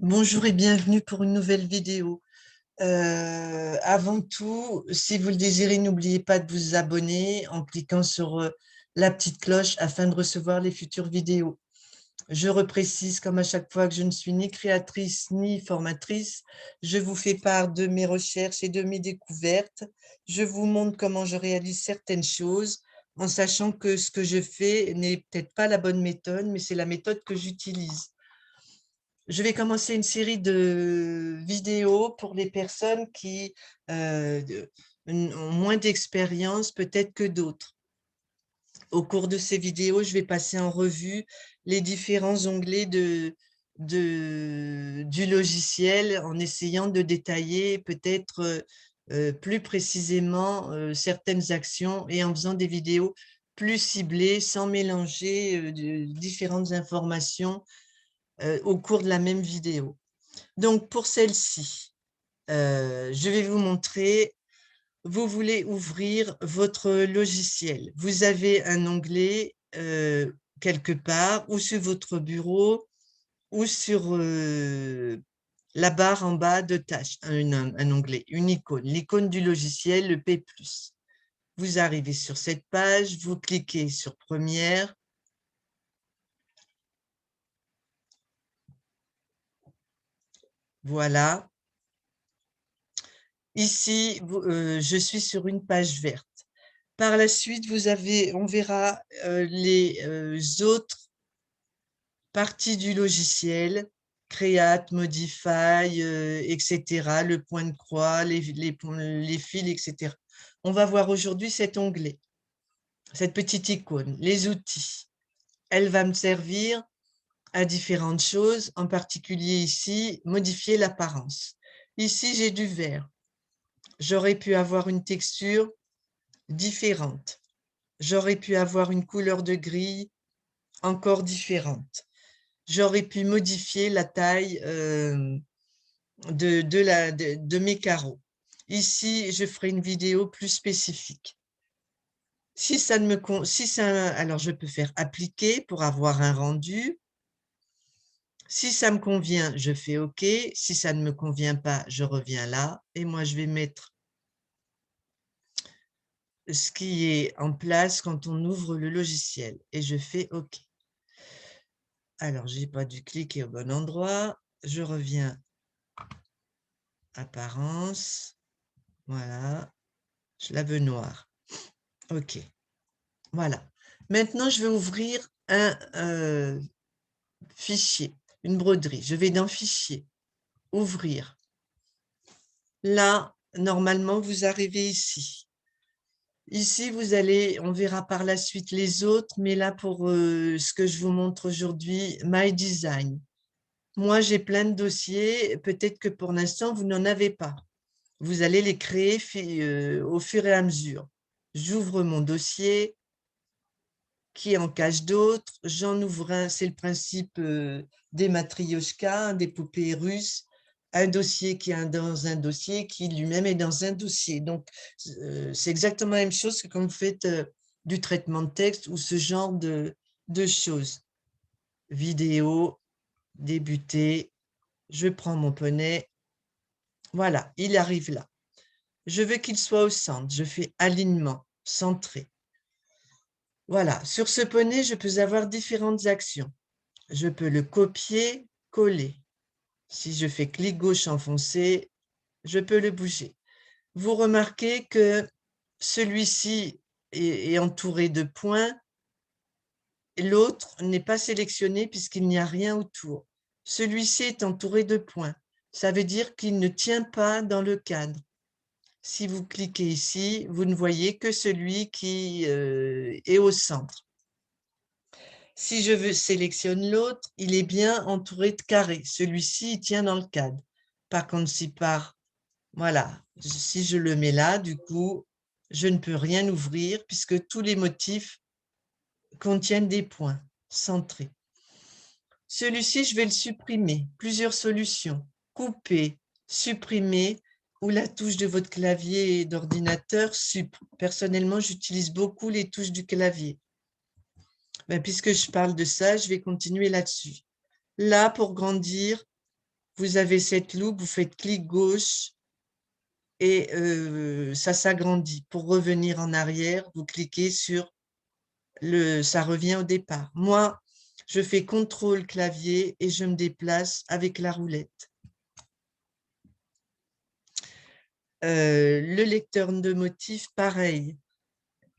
Bonjour et bienvenue pour une nouvelle vidéo. Avant tout, si vous le désirez, n'oubliez pas de vous abonner en cliquant sur la petite cloche afin de recevoir les futures vidéos. Je reprécise, comme à chaque fois, que je ne suis ni créatrice ni formatrice. Je vous fais part de mes recherches et de mes découvertes. Je vous montre comment je réalise certaines choses en sachant que ce que je fais n'est peut-être pas la bonne méthode, mais c'est la méthode que j'utilise. Je vais commencer une série de vidéos pour les personnes qui ont moins d'expérience peut-être que d'autres. Au cours de ces vidéos, je vais passer en revue les différents onglets du logiciel en essayant de détailler peut-être plus précisément certaines actions et en faisant des vidéos plus ciblées sans mélanger différentes informations au cours de la même vidéo. Donc, pour celle-ci, je vais vous montrer, vous voulez ouvrir votre logiciel. Vous avez un onglet quelque part, ou sur votre bureau, ou sur la barre en bas de tâches, un onglet, une icône, l'icône du logiciel, le P+. Vous arrivez sur cette page, vous cliquez sur Première. Voilà. Ici, je suis sur une page verte. Par la suite, on verra les autres parties du logiciel, Create, Modify, etc., le point de croix, les fils, etc. On va voir aujourd'hui cet onglet, cette petite icône, les outils. Elle va me servir à différentes choses, en particulier ici, modifier l'apparence. Ici, j'ai du vert. J'aurais pu avoir une texture différente. J'aurais pu avoir une couleur de grille encore différente. J'aurais pu modifier la taille de mes carreaux. Ici, je ferai une vidéo plus spécifique. Si ça ne me si ça, alors je peux faire appliquer pour avoir un rendu. Si ça me convient, je fais OK. Si ça ne me convient pas, je reviens là. Et moi, je vais mettre ce qui est en place quand on ouvre le logiciel. Et je fais OK. Alors, je n'ai pas dû cliquer au bon endroit. Je reviens apparence. Voilà. Je la veux noire. OK. Voilà. Maintenant, je vais ouvrir un fichier, une broderie. Je vais dans Fichier, Ouvrir. Là, normalement, vous arrivez ici. Ici, on verra par la suite les autres, mais là, pour ce que je vous montre aujourd'hui, My Design. Moi, j'ai plein de dossiers. Peut-être que pour l'instant, vous n'en avez pas. Vous allez les créer au fur et à mesure. J'ouvre mon dossier qui en cache d'autres. J'en ouvre un, c'est le principe des matrioshkas, des poupées russes. Un dossier qui est dans un dossier qui lui-même est dans un dossier. Donc, c'est exactement la même chose que quand vous faites du traitement de texte ou ce genre de choses. Vidéo, débuter, je prends mon poney. Voilà, il arrive là. Je veux qu'il soit au centre. Je fais alignement, centré. Voilà, sur ce poney, je peux avoir différentes actions. Je peux le copier, coller. Si je fais clic gauche enfoncé, je peux le bouger. Vous remarquez que celui-ci est entouré de points, l'autre n'est pas sélectionné puisqu'il n'y a rien autour. Celui-ci est entouré de points. Ça veut dire qu'il ne tient pas dans le cadre. Si vous cliquez ici, vous ne voyez que celui qui est au centre. Si je sélectionne l'autre, il est bien entouré de carrés. Celui-ci, il tient dans le cadre. Par contre, voilà, si je le mets là, du coup, je ne peux rien ouvrir puisque tous les motifs contiennent des points centrés. Celui-ci, je vais le supprimer. Plusieurs solutions. Couper, supprimer ou la touche de votre clavier d'ordinateur. Personnellement, j'utilise beaucoup les touches du clavier. Ben, puisque je parle de ça, je vais continuer là-dessus. Là, pour grandir, vous avez cette loupe, vous faites clic gauche et ça s'agrandit. Pour revenir en arrière, vous cliquez sur ça revient au départ. Moi, je fais contrôle clavier et je me déplace avec la roulette. Le lecteur de motifs, pareil.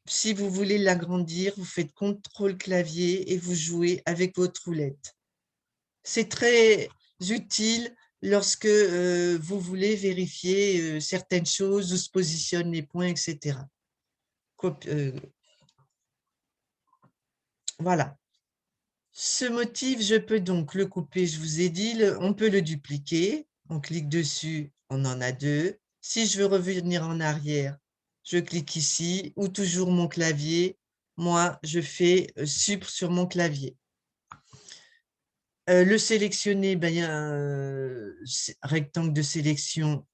Si vous voulez l'agrandir, vous faites contrôle clavier et vous jouez avec votre roulette. C'est très utile lorsque vous voulez vérifier certaines choses, où se positionnent les points, etc. Voilà. Ce motif, je peux donc le couper, je vous ai dit, on peut le dupliquer. On clique dessus, on en a deux. Si je veux revenir en arrière, je clique ici, ou toujours mon clavier. Moi, je fais Sup sur mon clavier. Le sélectionner, ben, il y a un rectangle de sélection.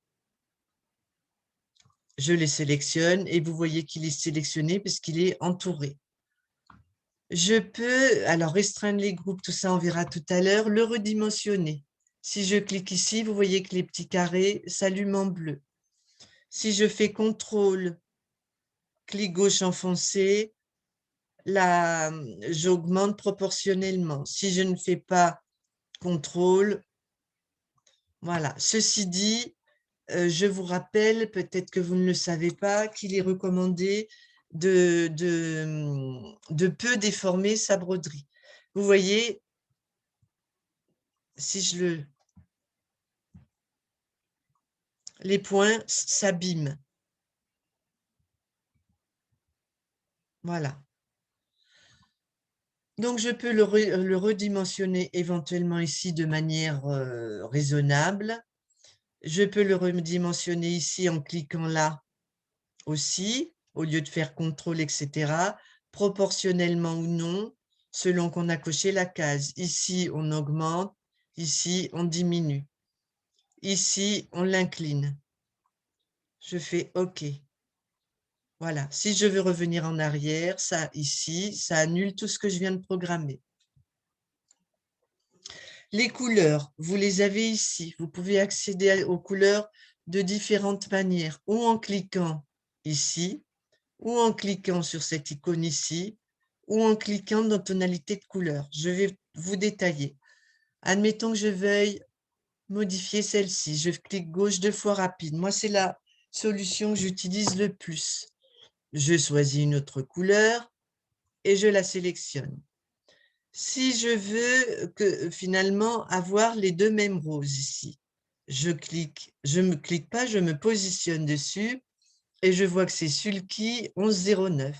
Je les sélectionne et vous voyez qu'il est sélectionné parce qu'il est entouré. Je peux, alors restreindre les groupes, tout ça on verra tout à l'heure, le redimensionner. Si je clique ici, vous voyez que les petits carrés s'allument en bleu. Si je fais CTRL, clic gauche enfoncé, j'augmente proportionnellement. Si je ne fais pas CTRL, voilà. Ceci dit, je vous rappelle, peut-être que vous ne le savez pas, qu'il est recommandé de peu déformer sa broderie. Vous voyez, si les points s'abîment. Voilà. Donc, je peux le redimensionner éventuellement ici de manière raisonnable. Je peux le redimensionner ici en cliquant là aussi, au lieu de faire CTRL, etc., proportionnellement ou non, selon qu'on a coché la case. Ici, on augmente, ici, on diminue. Ici, on l'incline. Je fais OK. Voilà. Si je veux revenir en arrière, ça ici, ça annule tout ce que je viens de programmer. Les couleurs, vous les avez ici. Vous pouvez accéder aux couleurs de différentes manières, ou en cliquant ici, ou en cliquant sur cette icône ici, ou en cliquant dans tonalité de couleur. Je vais vous détailler. Admettons que je veuille modifier celle-ci. Je clique gauche 2 fois rapide. Moi, c'est la solution que j'utilise le plus. Je choisis une autre couleur et je la sélectionne. Si je veux finalement avoir les deux mêmes roses ici, je me clique pas, je me positionne dessus et je vois que c'est Sulky 1109.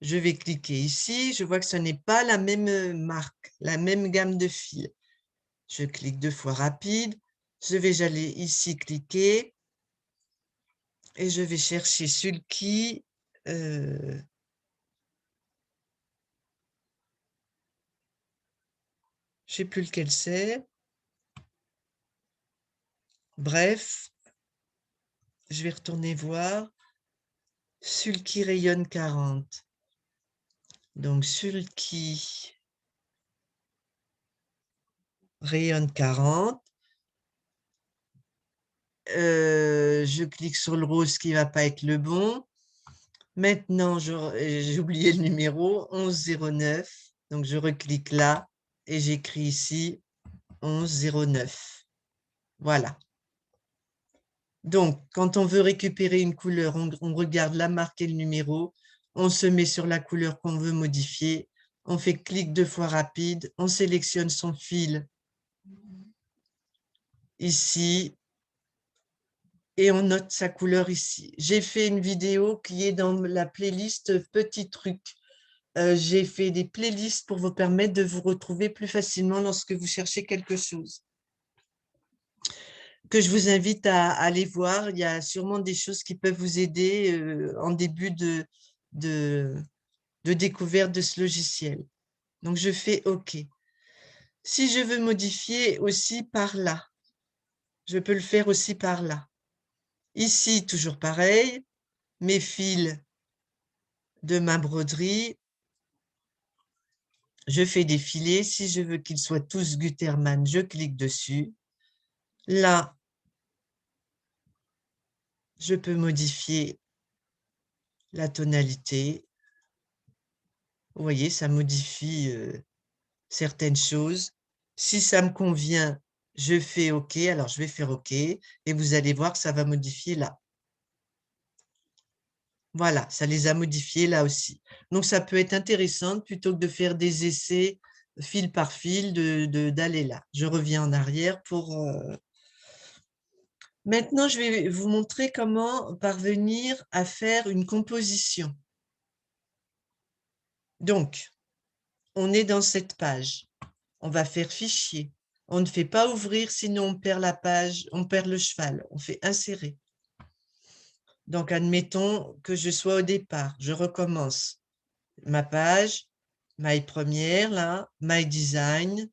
Je vais cliquer ici, je vois que ce n'est pas la même marque, la même gamme de fils. Je clique 2 fois rapide, j'allais ici cliquer et je vais chercher Sulky. Je ne sais plus lequel c'est. Bref, je vais retourner voir. Sulky rayonne 40. Donc, Sulky rayonne 40. Je clique sur le rose qui ne va pas être le bon. Maintenant, j'ai oublié le numéro, 1109. Donc, je reclique là et j'écris ici 1109. Voilà. Donc, quand on veut récupérer une couleur, on regarde la marque et le numéro, on se met sur la couleur qu'on veut modifier, on fait clic 2 fois rapide, on sélectionne son fil ici et on note sa couleur ici. J'ai fait une vidéo qui est dans la playlist Petits trucs. J'ai fait des playlists pour vous permettre de vous retrouver plus facilement lorsque vous cherchez quelque chose. Que je vous invite à aller voir. Il y a sûrement des choses qui peuvent vous aider en début de découverte de ce logiciel. Donc, je fais OK. Si je veux modifier aussi par là, je peux le faire aussi par là. Ici, toujours pareil, mes fils de ma broderie, je fais défiler. Si je veux qu'ils soient tous Gutermann, je clique dessus. Là, je peux modifier la tonalité. Vous voyez, ça modifie certaines choses. Si ça me convient, je fais OK. Alors, je vais faire OK. Et vous allez voir que ça va modifier là. Voilà, ça les a modifiés là aussi. Donc, ça peut être intéressant plutôt que de faire des essais fil par fil, d'aller là. Je reviens en arrière pour... Maintenant, je vais vous montrer comment parvenir à faire une composition. Donc, on est dans cette page. On va faire fichier. On ne fait pas ouvrir, sinon on perd la page, on perd le cheval. On fait insérer. Donc, admettons que je sois au départ. Je recommence ma page, My première, là, My Design.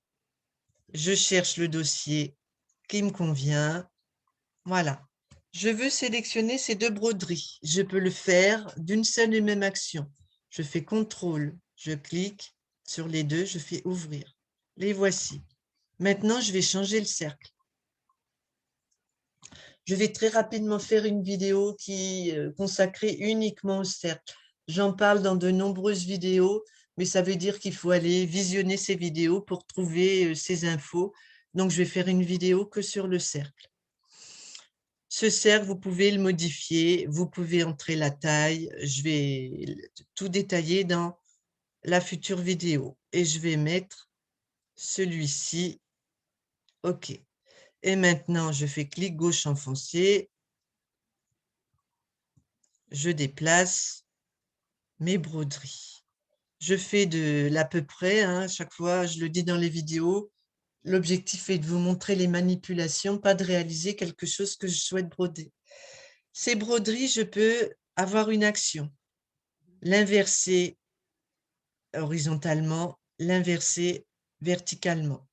Je cherche le dossier qui me convient. Voilà. Je veux sélectionner ces deux broderies. Je peux le faire d'une seule et même action. Je fais CTRL, je clique sur les deux, je fais ouvrir. Les voici. Maintenant, je vais changer le cercle. Je vais très rapidement faire une vidéo qui est consacrée uniquement au cercle. J'en parle dans de nombreuses vidéos, mais ça veut dire qu'il faut aller visionner ces vidéos pour trouver ces infos. Donc, je vais faire une vidéo que sur le cercle. Ce cercle, vous pouvez le modifier, vous pouvez entrer la taille. Je vais tout détailler dans la future vidéo. Et je vais mettre celui-ci. OK. Et maintenant, je fais clic gauche enfoncé. Je déplace mes broderies. Je fais de l'à peu près, hein, à chaque fois, je le dis dans les vidéos, l'objectif est de vous montrer les manipulations, pas de réaliser quelque chose que je souhaite broder. Ces broderies, je peux avoir une action, l'inverser horizontalement, l'inverser verticalement.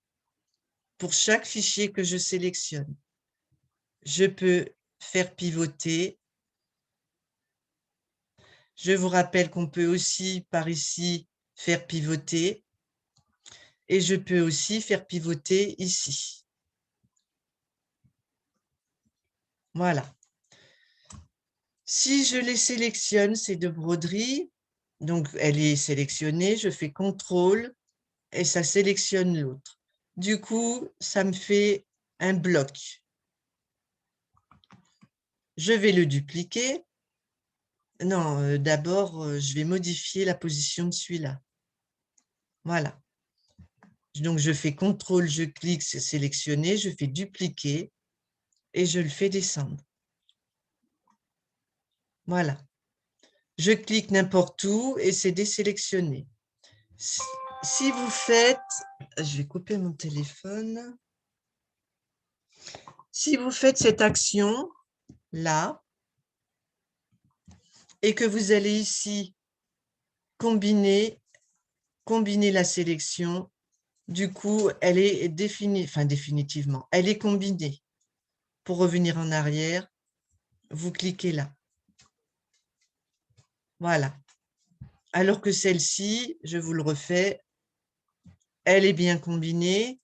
Pour chaque fichier que je sélectionne, je peux faire pivoter. Je vous rappelle qu'on peut aussi, par ici, faire pivoter. Et je peux aussi faire pivoter ici. Voilà. Si je les sélectionne, ces deux broderies, donc elle est sélectionnée, je fais CTRL et ça sélectionne l'autre. Du coup, ça me fait un bloc. Je vais le dupliquer. Non, d'abord, je vais modifier la position de celui-là. Voilà. Donc, je fais CTRL, je clique, c'est sélectionné, je fais dupliquer et je le fais descendre. Voilà. Je clique n'importe où et c'est désélectionné. Si vous faites, je vais couper mon téléphone. Si vous faites cette action là et que vous allez ici combiner la sélection, du coup, elle est définitivement, elle est combinée. Pour revenir en arrière, vous cliquez là. Voilà. Alors que celle-ci, je vous le refais, elle est bien combinée,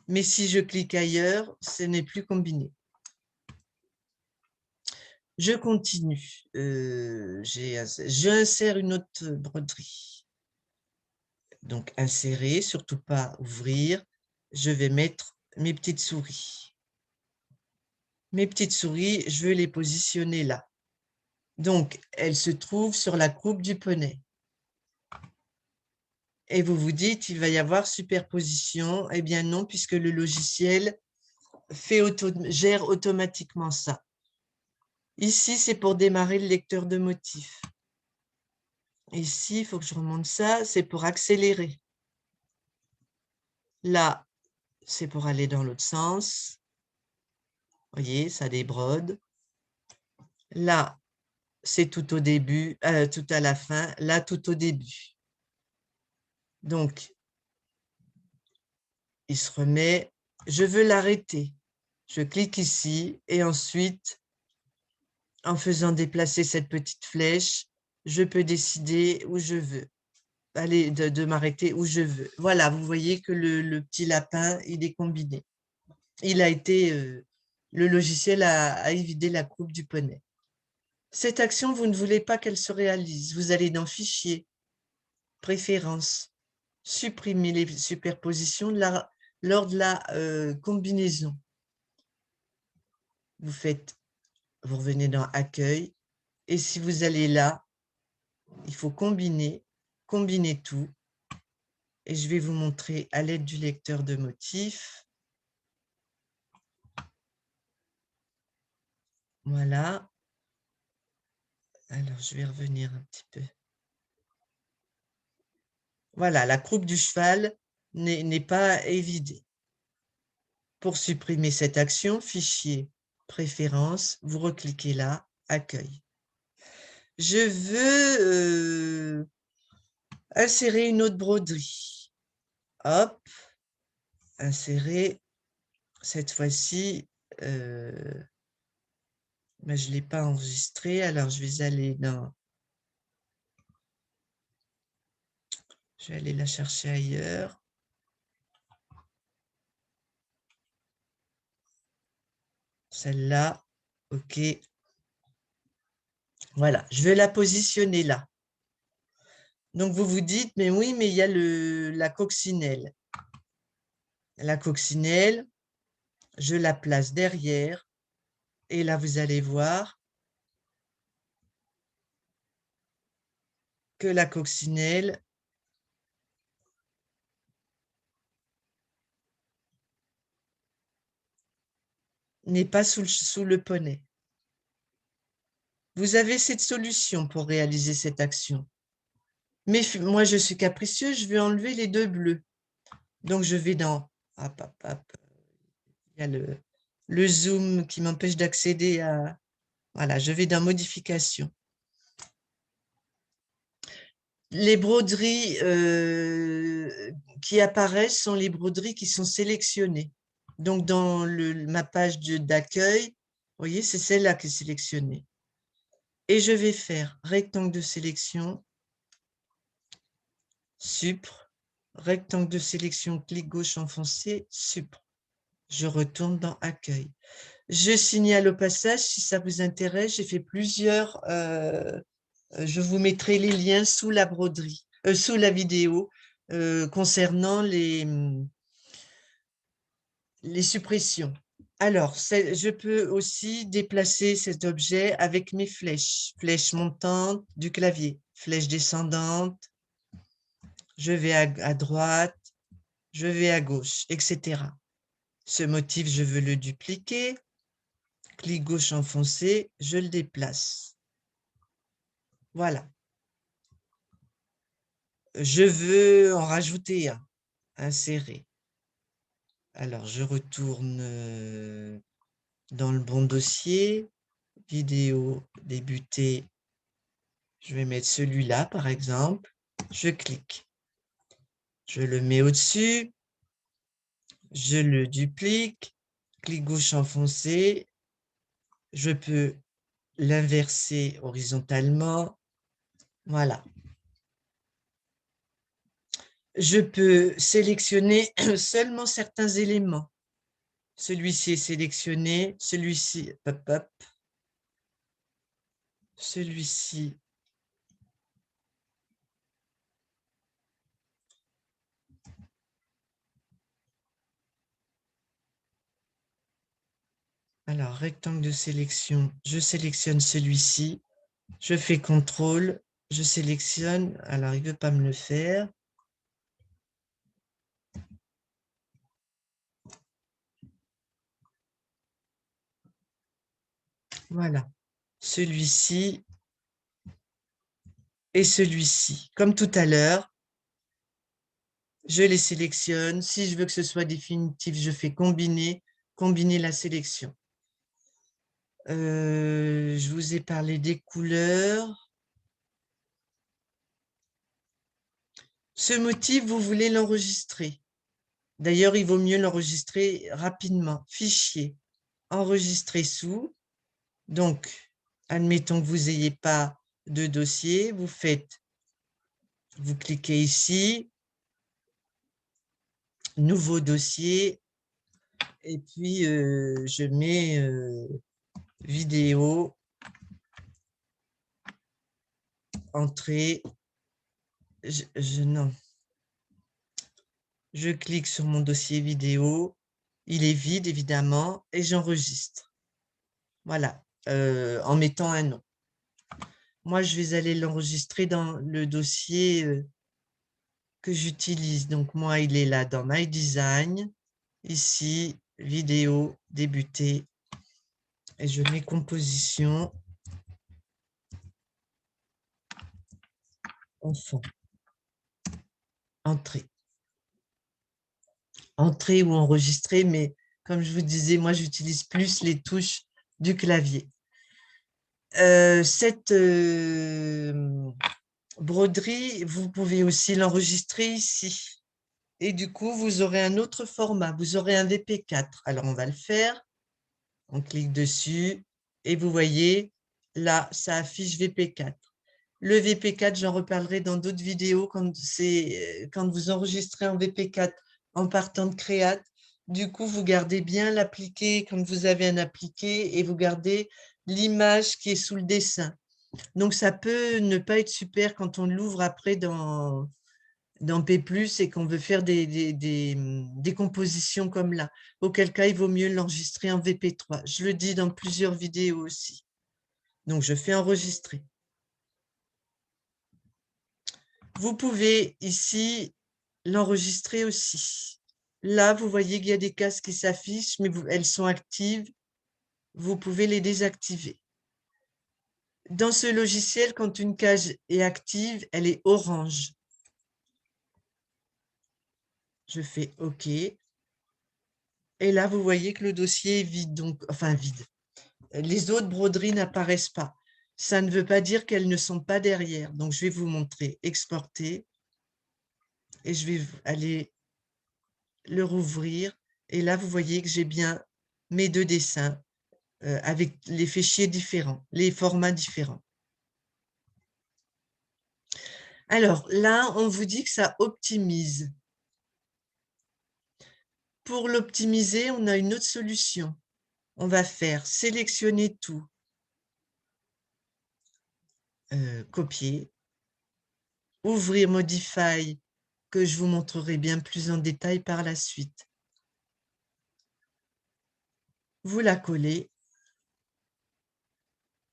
mais si je clique ailleurs, ce n'est plus combiné. Je continue. J'insère une autre broderie. Donc, insérer, surtout pas ouvrir. Je vais mettre mes petites souris. Mes petites souris, je veux les positionner là. Donc, elles se trouvent sur la croupe du poney. Et vous vous dites, il va y avoir superposition. Eh bien non, puisque le logiciel gère automatiquement ça. Ici, c'est pour démarrer le lecteur de motifs. Ici, il faut que je remonte ça, c'est pour accélérer. Là, c'est pour aller dans l'autre sens. Vous voyez, ça débrode. Là, c'est tout au début, tout à la fin. Là, tout au début. Donc, il se remet. Je veux l'arrêter. Je clique ici et ensuite, en faisant déplacer cette petite flèche, je peux décider où je veux. Allez, de m'arrêter où je veux. Voilà, vous voyez que le petit lapin, il est combiné. le logiciel a évidé la croupe du poney. Cette action, vous ne voulez pas qu'elle se réalise. Vous allez dans Fichier, Préférences, supprimer les superpositions lors de la combinaison. Vous revenez dans Accueil, et si vous allez là, il faut combiner tout, et je vais vous montrer à l'aide du lecteur de motifs. Voilà. Alors, je vais revenir un petit peu. Voilà, la croupe du cheval n'est pas évidée. Pour supprimer cette action, Fichier, Préférences, vous recliquez là, Accueil. Je veux insérer une autre broderie. Hop, insérer. Cette fois-ci, je ne l'ai pas enregistré, alors je vais aller dans... Je vais aller la chercher ailleurs. Celle-là, OK. Voilà, je vais la positionner là. Donc, vous vous dites, mais oui, mais il y a la coccinelle. La coccinelle, je la place derrière. Et là, vous allez voir que la coccinelle n'est pas sous le poney. Vous avez cette solution pour réaliser cette action. Mais moi, je suis capricieux, je vais enlever les deux bleus. Donc, je vais dans... Hop, hop, hop. Il y a le zoom qui m'empêche d'accéder à... Voilà, je vais dans Modification. Les broderies qui apparaissent sont les broderies qui sont sélectionnées. Donc, dans ma page d'accueil, vous voyez, c'est celle-là qui est sélectionnée. Et je vais faire rectangle de sélection, Supre, rectangle de sélection, clic gauche enfoncé, Supre. Je retourne dans Accueil. Je signale au passage, si ça vous intéresse, j'ai fait plusieurs... je vous mettrai les liens sous la broderie, sous la vidéo, concernant les suppressions. Alors, je peux aussi déplacer cet objet avec mes flèches. Flèche montante du clavier, flèche descendante, je vais à droite, je vais à gauche, etc. Ce motif, je veux le dupliquer. Clic gauche enfoncé, je le déplace. Voilà. Je veux en rajouter un, insérer. Alors, je retourne dans le bon dossier, vidéo, débuter. Je vais mettre celui-là, par exemple. Je clique. Je le mets au-dessus. Je le duplique. Clic gauche enfoncé. Je peux l'inverser horizontalement. Voilà. Je peux sélectionner seulement certains éléments. Celui-ci est sélectionné, celui-ci, hop, hop. Celui-ci. Alors, rectangle de sélection, je sélectionne celui-ci. Je fais CTRL, je sélectionne. Alors, il ne veut pas me le faire. Voilà. Celui-ci et celui-ci. Comme tout à l'heure, je les sélectionne. Si je veux que ce soit définitif, je fais combiner la sélection. Je vous ai parlé des couleurs. Ce motif, vous voulez l'enregistrer. D'ailleurs, il vaut mieux l'enregistrer rapidement. Fichier, enregistrer sous. Donc, admettons que vous n'ayez pas de dossier, vous cliquez ici, nouveau dossier, Et puis, je mets vidéo, entrée. Non. Je clique sur mon dossier vidéo. Il est vide, évidemment, et j'enregistre. Voilà, en mettant un nom. Moi, je vais aller l'enregistrer dans le dossier que j'utilise. Donc, moi, il est là dans My Design. Ici, vidéo, débuter. Et je mets composition. Enfant. Entrée. Entrée ou enregistrer, mais comme je vous disais, moi, j'utilise plus les touches du clavier. Cette broderie, vous pouvez aussi l'enregistrer ici. Et du coup, vous aurez un autre format. Vous aurez un VP4. Alors, on va le faire. On clique dessus et vous voyez, là, ça affiche VP4. Le VP4, j'en reparlerai dans d'autres vidéos quand vous enregistrez en VP4 en partant de Créate. Du coup, vous gardez bien l'appliqué quand vous avez un appliqué et vous gardez l'image qui est sous le dessin. Donc, ça peut ne pas être super quand on l'ouvre après dans P+, et qu'on veut faire des compositions comme là. Auquel cas, il vaut mieux l'enregistrer en VP3. Je le dis dans plusieurs vidéos aussi. Donc, je fais enregistrer. Vous pouvez ici l'enregistrer aussi. Là, vous voyez qu'il y a des cases qui s'affichent, mais elles sont actives. Vous pouvez les désactiver. Dans ce logiciel, quand une case est active, elle est orange. Je fais OK. Et là, vous voyez que le dossier est vide, donc, enfin vide. Les autres broderies n'apparaissent pas. Ça ne veut pas dire qu'elles ne sont pas derrière. Donc, je vais vous montrer exporter et je vais aller le rouvrir. Et là, vous voyez que j'ai bien mes deux dessins avec les fichiers différents, les formats différents. Alors là, on vous dit que ça optimise. Pour l'optimiser, on a une autre solution. On va faire sélectionner tout, copier, ouvrir Modify, que je vous montrerai bien plus en détail par la suite. Vous la collez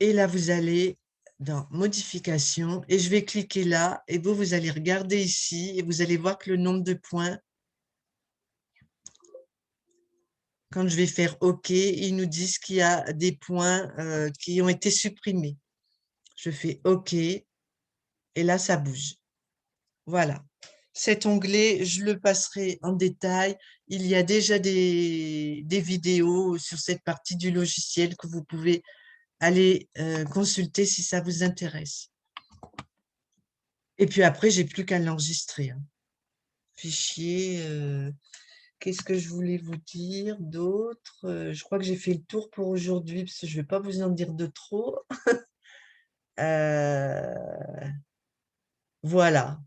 et là, vous allez dans Modification et je vais cliquer là et vous allez regarder ici et vous allez voir que le nombre de points, quand je vais faire OK, ils nous disent qu'il y a des points qui ont été supprimés. Je fais OK et là, ça bouge. Voilà. Cet onglet, je le passerai en détail. Il y a déjà des vidéos sur cette partie du logiciel que vous pouvez aller consulter si ça vous intéresse. Et puis après, j'ai plus qu'à l'enregistrer. Fichier, qu'est-ce que je voulais vous dire d'autre? Je crois que j'ai fait le tour pour aujourd'hui, parce que je ne vais pas vous en dire de trop. Voilà.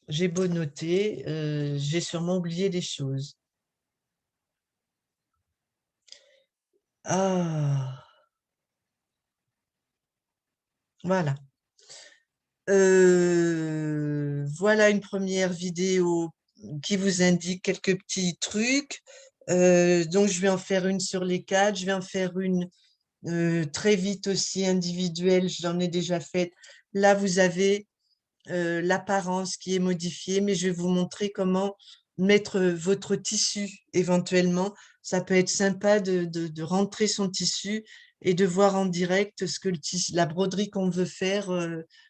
J'ai beau noter, j'ai sûrement oublié des choses. Ah, voilà. Voilà une première vidéo qui vous indique quelques petits trucs. Donc, je vais en faire une sur les cadres. Je vais en faire une très vite aussi individuelle. Je l'en ai déjà faite. Là, vous avez l'apparence qui est modifiée, mais je vais vous montrer comment mettre votre tissu éventuellement. Ça peut être sympa de rentrer son tissu et de voir en direct ce que la broderie qu'on veut faire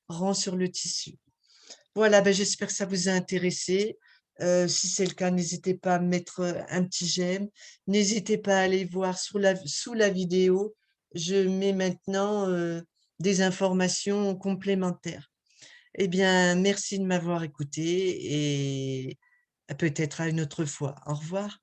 rend sur le tissu. Voilà, ben j'espère que ça vous a intéressé. Si c'est le cas, n'hésitez pas à mettre un petit j'aime. N'hésitez pas à aller voir sous la vidéo. Je mets maintenant des informations complémentaires. Eh bien, merci de m'avoir écouté et peut-être à une autre fois. Au revoir.